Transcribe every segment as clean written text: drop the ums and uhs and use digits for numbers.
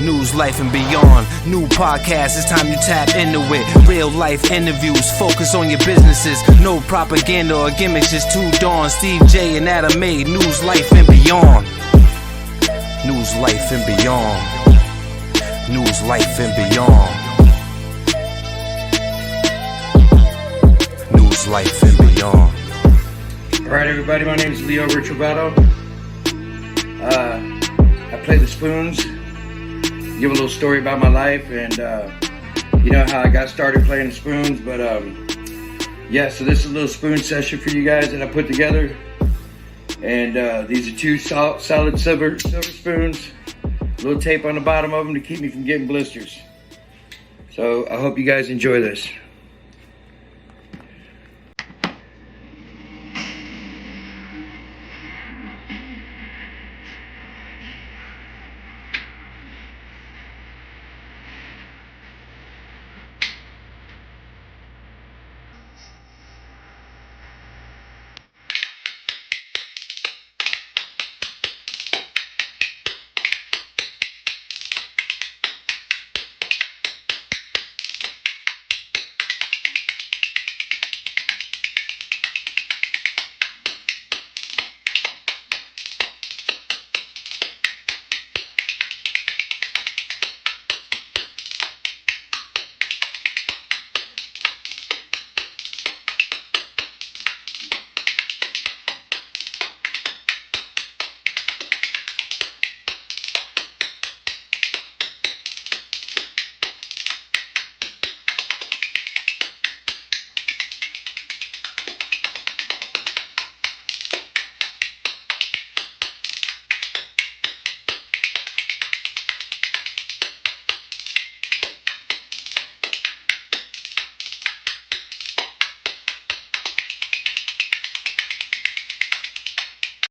News, life, and beyond. New podcast, it's time you tap into it. Real life interviews, focus on your businesses. No propaganda or gimmicks, just two dawns. Steve J and Adam A. News, life, and beyond. News, life, and beyond. News, life, and beyond. News, life, and beyond. All right, everybody, my name is Leo Ritrovato. I play the spoons, give a little story about my life, and you know how I got started playing the spoons. But yeah, so this is a little spoon session for you guys that I put together. And these are two solid silver spoons. A little tape on the bottom of them to keep me from getting blisters. So I hope you guys enjoy this.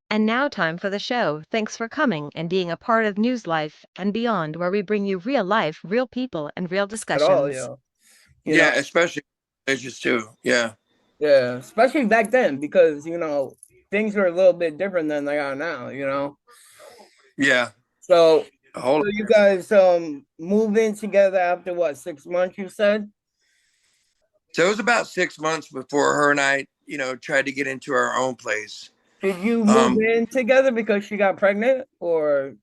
And now time for the show. Thanks for coming and being a part of News Life and Beyond, where we bring you real life, real people, and real discussions. At all, yo. You Yeah, know? especially religious too. Yeah. Yeah, especially back then, because, you know, things were a little bit different than they are now, you know? Yeah. So you guys move in together after what, 6 months, you said? So it was about 6 months before her and I, you know, tried to get into our own place. Did you move in together because she got pregnant, or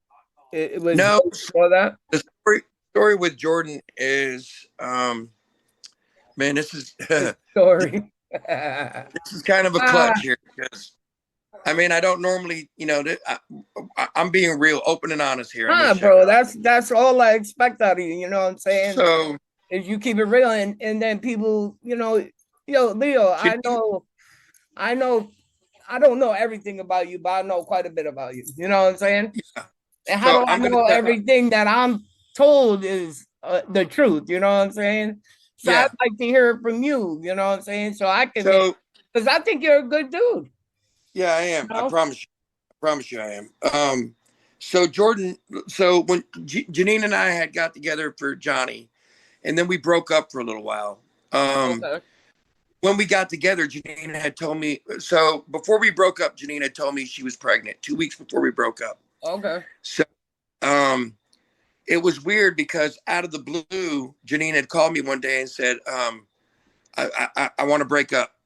it was no before that? The story with Jordan is, man, this is story. This is kind of a clutch here, because I mean, I don't normally, you know, I'm being real open and honest here. Bro, that's all I expect out of you. You know what I'm saying? So if you keep it real, and then people, you know, yo, Leo, I know. I don't know everything about you, but I know quite a bit about you. You know what I'm saying? Yeah. And how do I know everything that I'm told is the truth? You know what I'm saying? So yeah. I'd like to hear it from you. You know what I'm saying? So I can, because I think you're a good dude. Yeah, I am. You know? I promise you I am. So Jordan, so when Janine and I had got together for Johnny, and then we broke up for a little while. Okay. When we got together, Janine had told me, so before we broke up, Janine had told me she was pregnant 2 weeks before we broke up. Okay. So it was weird because out of the blue, Janine had called me one day and said, I want to break up.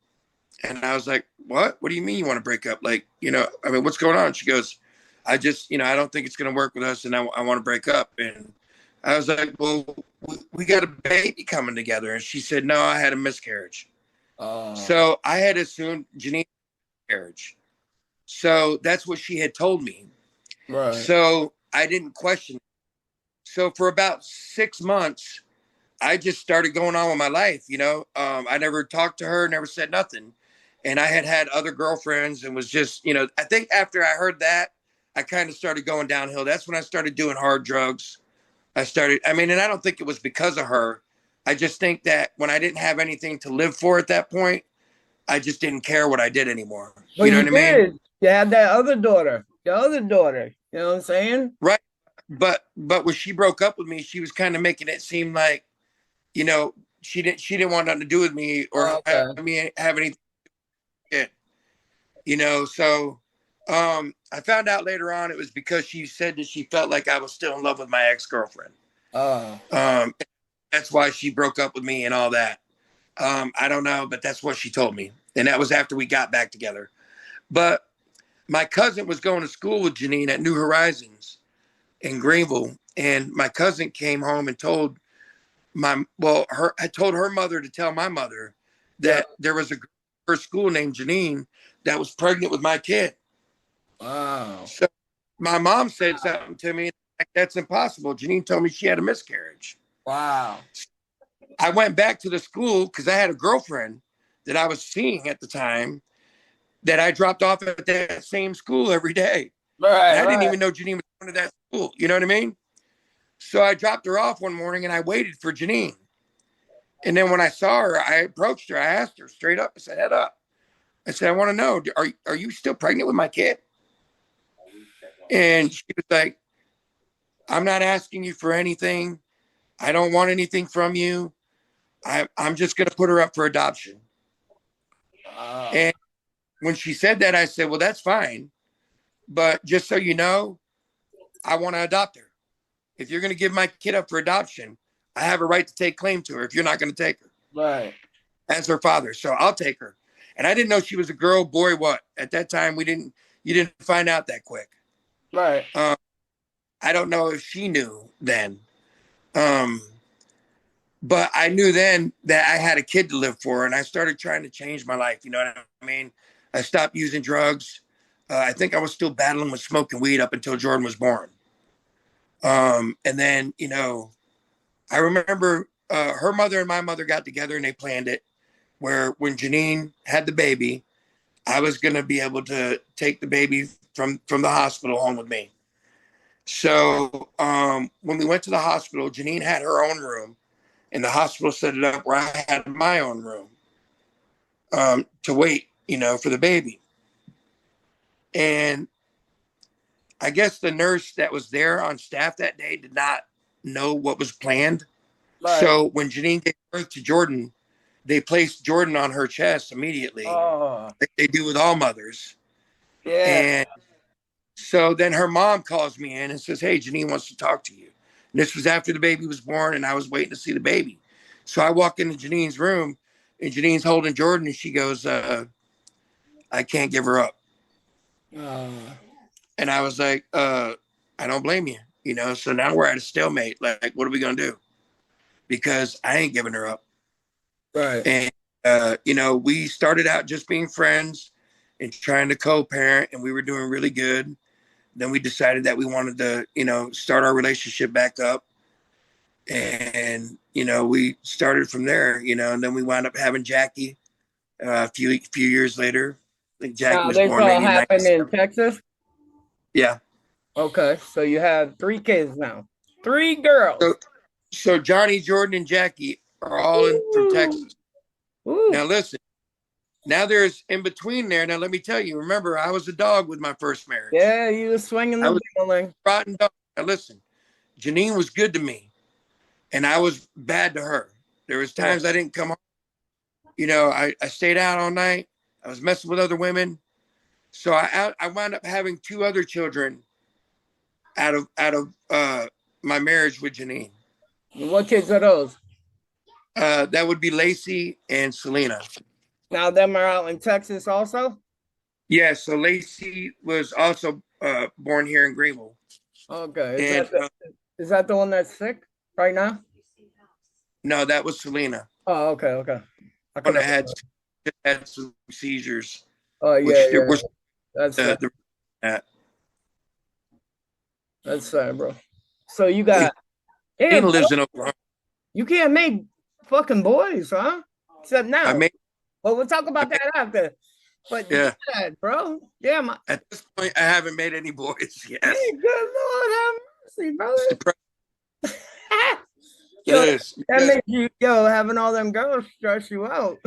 And I was like, what? What do you mean you want to break up? Like, you know, I mean, what's going on? She goes, I just, you know, I don't think it's going to work with us, and I want to break up. And I was like, well, we got a baby coming together. And she said, no, I had a miscarriage. So I had assumed Janine marriage. So that's what she had told me. Right. So I didn't question it. So for about 6 months, I just started going on with my life. You know, I never talked to her, never said nothing. And I had other girlfriends and was just, you know, I think after I heard that, I kind of started going downhill. That's when I started doing hard drugs. And I don't think it was because of her. I just think that when I didn't have anything to live for at that point, I just didn't care what I did anymore. Well, you know what I mean? You had that other daughter, your other daughter. You know what I'm saying? Right. But when she broke up with me, she was kind of making it seem like, you know, she didn't want nothing to do with me or have anything. You know, so I I found out later on it was because she said that she felt like I was still in love with my ex-girlfriend. That's why she broke up with me and all that. I don't know, but that's what she told me. And that was after we got back together. But my cousin was going to school with Janine at New Horizons in Greenville. And my cousin came home and told I told her mother to tell my mother that there was a girl at her school named Janine that was pregnant with my kid. Wow. So my mom said something to me. Like, that's impossible. Janine told me she had a miscarriage. Wow. I went back to the school because I had a girlfriend that I was seeing at the time that I dropped off at that same school every day. Right. I didn't even know Janine was going to that school. You know what I mean? So I dropped her off one morning and I waited for Janine. And then when I saw her, I approached her. I asked her straight up. I said, head up. I said, I want to know, are you still pregnant with my kid? And she was like, I'm not asking you for anything. I don't want anything from you. I'm just going to put her up for adoption. And when she said that, I said, well, that's fine. But just so you know, I want to adopt her. If you're going to give my kid up for adoption, I have a right to take claim to her if you're not going to take her. Right. As her father. So I'll take her. And I didn't know she was a girl, boy, what? At that time, you didn't find out that quick. Right. I don't know if she knew then. But I knew then that I had a kid to live for, and I started trying to change my life. You know what I mean? I stopped using drugs. I think I was still battling with smoking weed up until Jordan was born. And then, you know, I remember her mother and my mother got together and they planned it where when Janine had the baby, I was going to be able to take the baby from the hospital home with me. So when we went to the hospital, Janine had her own room and the hospital set it up where I had my own room to wait, you know, for the baby. And I guess the nurse that was there on staff that day did not know what was planned. Right. So when Janine gave birth to Jordan, they placed Jordan on her chest immediately. Like they do with all mothers. Yeah. And so then her mom calls me in and says, hey, Janine wants to talk to you. And this was after the baby was born and I was waiting to see the baby. So I walk into Janine's room and Janine's holding Jordan and she goes, I can't give her up. And I was like, I don't blame you. You know, so now we're at a stalemate. Like, what are we going to do? Because I ain't giving her up. Right. And, you know, we started out just being friends and trying to co-parent and we were doing really good. Then we decided that we wanted to, you know, start our relationship back up. And, you know, we started from there, you know, and then we wound up having Jackie a few years later. I think Jackie was born maybe in 97. In Texas? Yeah. Okay. So you have 3 kids now. 3 girls. So Johnny, Jordan, and Jackie are all from Texas. Ooh. Now listen, now there's in between there. Now let me tell you, remember, I was a dog with my first marriage. Yeah, you were swinging the building. Rotten dog. Now listen, Janine was good to me, and I was bad to her. There was times I didn't come home. You know, I stayed out all night. I was messing with other women. So I wound up having 2 other children out of my marriage with Janine. What kids are those? That would be Lacey and Selena. Now them are out in Texas also? Yeah, so Lacey was also born here in Greenville. Okay. Is that the one that's sick right now? No, that was Selena. Oh, okay. I had some seizures. Oh, yeah. That's sad, bro. So you got... He lives in Oklahoma. You can't make fucking boys, huh? Except now. Well, we'll talk about that after. But yeah, bro. Yeah, at this point, I haven't made any boys yet. Hey, good Lord, have mercy, brother. That makes you, having all them girls stress you out.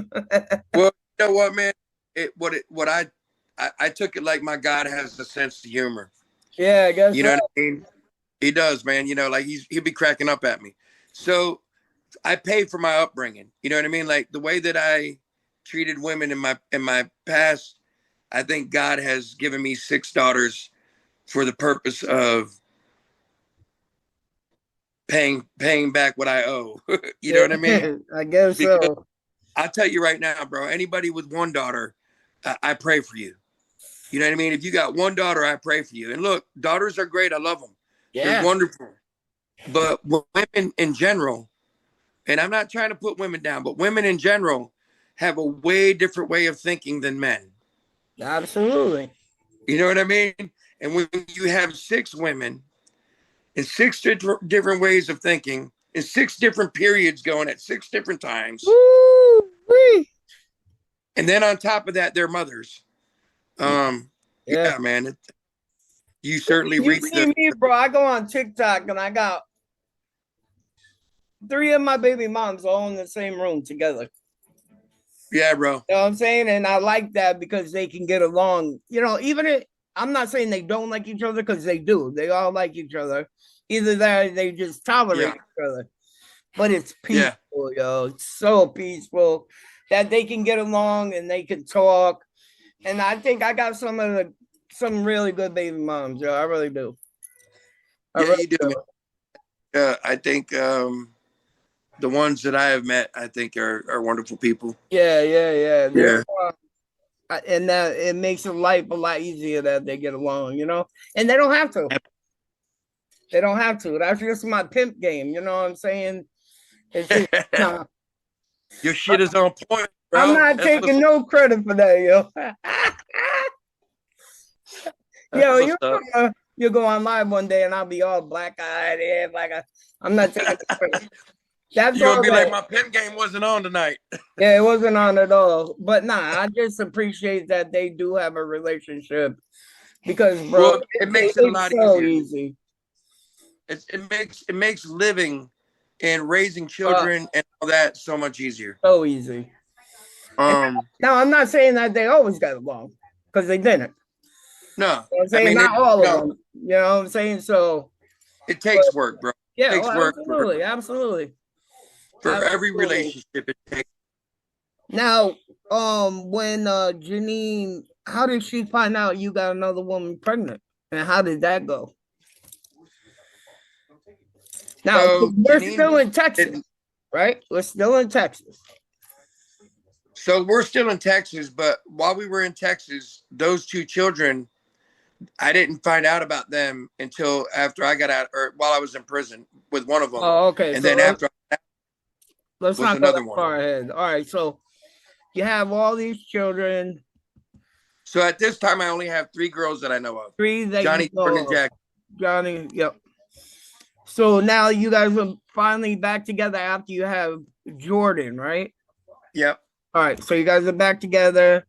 Well, you know what, man? I took it like my God has a sense of humor. Yeah, I guess. You know what I mean? He does, man. You know, like he'll be cracking up at me. So I paid for my upbringing. You know what I mean? Like the way that I treated women in my past, I think God has given me 6 daughters for the purpose of paying back what I owe. You know what I mean? I guess because so. I'll tell you right now, bro, anybody with one daughter, I pray for you. You know what I mean? If you got one daughter, I pray for you. And look, daughters are great. I love them. Yeah. They're wonderful. But women in general, and I'm not trying to put women down, but women in general have a way different way of thinking than men. Absolutely. You know what I mean? And when you have 6 women in 6 different ways of thinking, in 6 different periods going at 6 different times. Woo-wee. And then on top of that, they're mothers. Yeah, man. You certainly reach me, bro. I go on TikTok and I got 3 of my baby moms all in the same room together. Yeah, bro. You know what I'm saying? And I like that because they can get along. You know, even if I'm not saying they don't like each other, because they do. They all like each other. Either that or they just tolerate each other. But it's peaceful, yo. It's so peaceful that they can get along and they can talk. And I think I got some really good baby moms, yo. I really do. You do. I think the ones that I have met, I think are wonderful people. Yeah. And that it makes life a lot easier that they get along, you know? And they don't have to. They don't have to. That's just my pimp game, you know what I'm saying? It's just, your shit is on point, bro. I'm not taking no credit for that, yo. Yo, you'll go on live one day and I'll be all black-eyed, I'm not taking credit. That's you're gonna be like, my pimp game wasn't on tonight. Yeah, it wasn't on at all. But nah, I just appreciate that they do have a relationship because, bro, it makes it a lot easier. It makes living and raising children and all that so much easier. So easy. Now I'm not saying that they always got along because they didn't. No, you know I'm saying not all of them. You know what I'm saying? So it takes work, bro. Yeah, it takes work. Absolutely. For every relationship, it takes. Now, when Janine, how did she find out you got another woman pregnant, and how did that go? Now, so we're still in Texas, right? We're still in Texas. So we're still in Texas, but while we were in Texas, those 2 children, I didn't find out about them until after I got out, or while I was in prison with one of them. Oh, okay. And so then after. Let's not go that far ahead. All right, so you have all these children. So at this time, I only have 3 girls that I know of. 3 that Johnny, Jordan, and Jack. Johnny, yep. So now you guys are finally back together after you have Jordan, right? Yep. All right, so you guys are back together.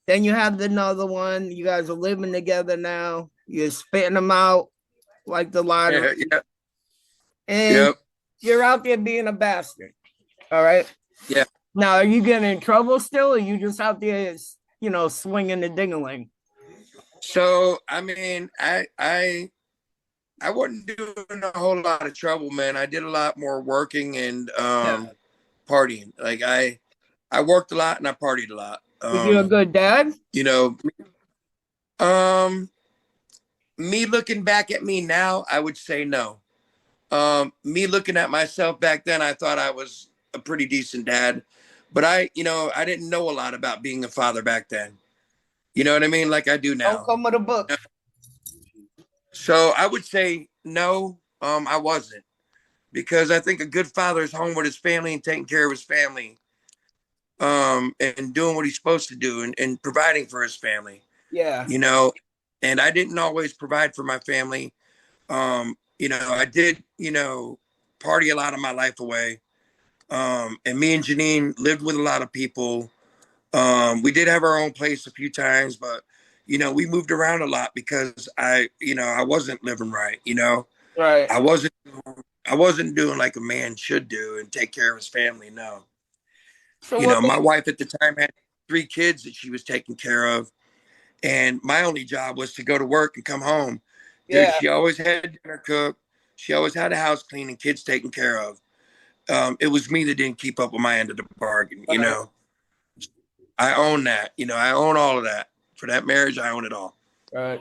Then you have another one. You guys are living together now. You're spitting them out like the lottery. Yeah. And you're out there being a bastard. All right. Yeah. Now, are you getting in trouble still, or are you just out there, swinging the ding-a-ling? So, I mean, I wasn't doing a whole lot of trouble, man. I did a lot more working and partying. Like I worked a lot and I partied a lot. Was you a good dad? You know, me looking back at me now, I would say no. Me looking at myself back then, I thought I was a pretty decent dad, but I didn't know a lot about being a father back then. You know what I mean? Like I do now. Don't come with a book. So I would say no, I wasn't, because I think a good father is home with his family and taking care of his family, and doing what he's supposed to do and providing for his family. Yeah. And I didn't always provide for my family. I did, party a lot of my life away. And me and Janine lived with a lot of people. We did have our own place a few times, but, we moved around a lot because I wasn't living right, Right. I wasn't doing like a man should do and take care of his family. No. So my wife at the time had 3 kids that she was taking care of. And my only job was to go to work and come home. Dude, she always had dinner cooked. She always had a house clean and kids taken care of. It was me that didn't keep up with my end of the bargain, I own that. I own all of that. For that marriage, I own it all. Right.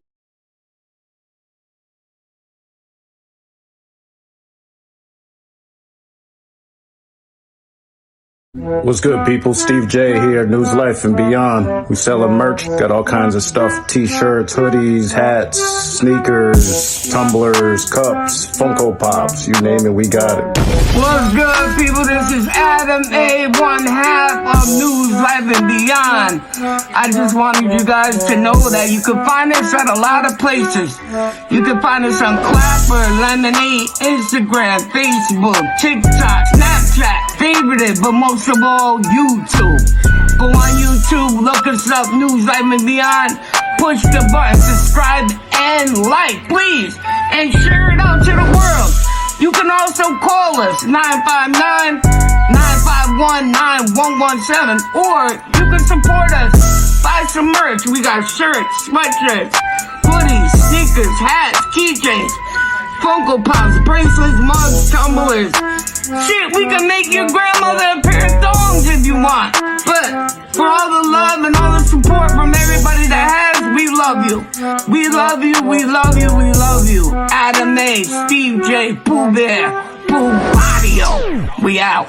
What's good, people? Steve J here, News Life and Beyond. We selling merch, got all kinds of stuff. T-shirts, hoodies, hats, sneakers, tumblers, cups, Funko Pops, you name it, we got it. What's good, people? This is Adam A, one half of News Life and Beyond. I just wanted you guys to know that you can find us at a lot of places. You can find us on Clapper, Lemonade, Instagram, Facebook, TikTok, Snapchat, favorite it, but most of all, YouTube. Go on YouTube, look us up, News Life and Beyond. Push the button, subscribe and like, please, and share it out to the world. You can also call us, 959-951-9117, or you can support us, buy some merch. We got shirts, sweatshirts, hoodies, sneakers, hats, keychains, Funko Pops, bracelets, mugs, tumblers. Shit, we can make your grandmother a pair of thongs if you want. But for all the love and all the support from everybody that has, we love you. We love you, we love you, we love you. Adam A, Steve J, Pooh Bear, Pooh Patio. We out.